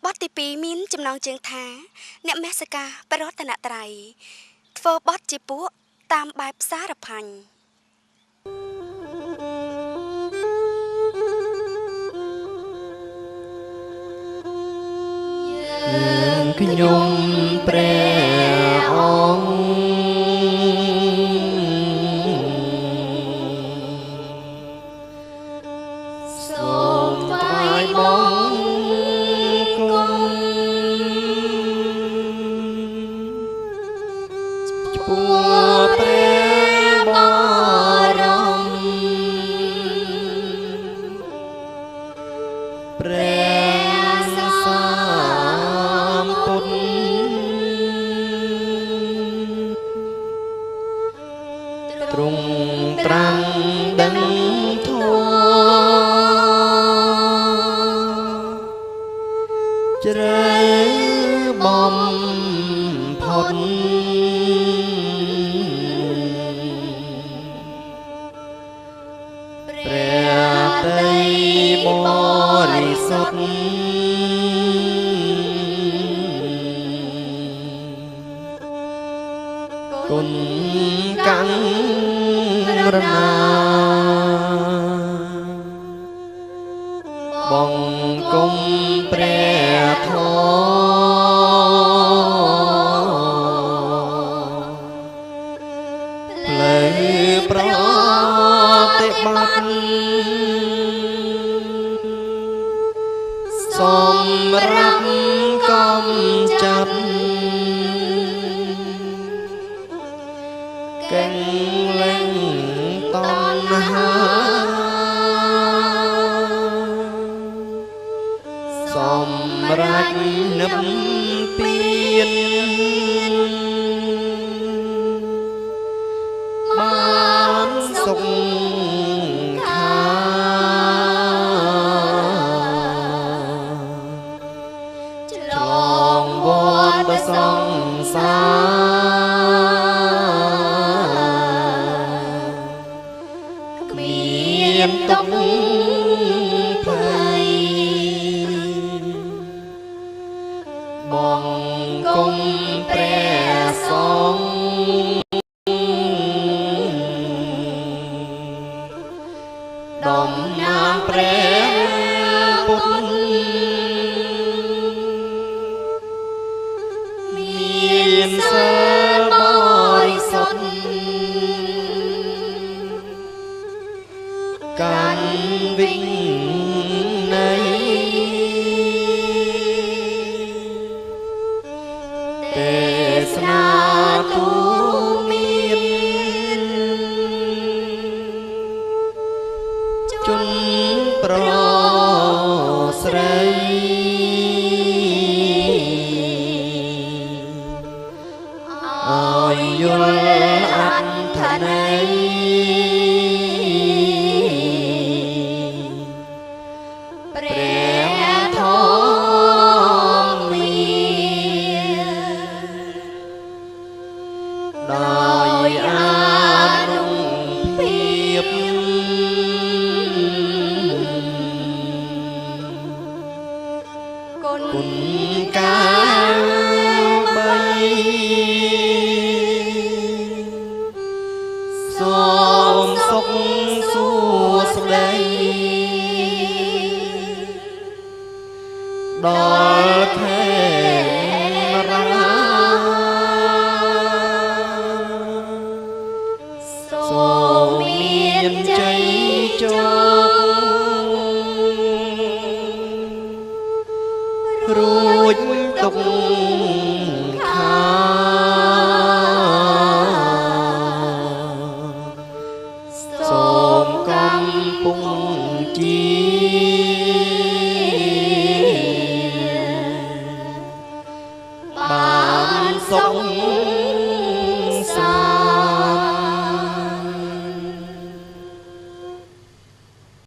បទទី2មានចំណងជើងថាអ្នកមេសកាបរតនត្រ័យធ្វើបទជាពួកតាមបែបសារផាញ់ខ្ញុំព្រះអង្គសូមថ្វាយបង្គំចំពោះព្រះបរមព្រះសម្ពុទ្ធទ្រង់ត្រាំដឹងធម៌ជ្រៅបំផុតព្រះតីបរិសុទ្ធគុណកាំងរណាបង្គំព្រះធម៌ផ្លូវប្រតិបត្តិសម្រាប់កំចាត់កេងលែងតណ្ហាសម្រាប់និព្វានបានសុខខាឆ្លងវដ្តសង្សារគ្មានទុក្ខភ័យបង្គំព្រះសង្ឃតំណាងព្រះពុទ្ធមានសិលបរិសុទ្ធកាន់វិន័យទេសនាទូមានជនប្រស្រីឲ្យយល់អត្ថន័យព្រះធម្មមានដោយអានុភាពគុណកាបីសូមសុខសួស្តីដល់ខេរាសូមមានជ័យជោគរួចទុក្ខសូមកំពុងជាបានសុខ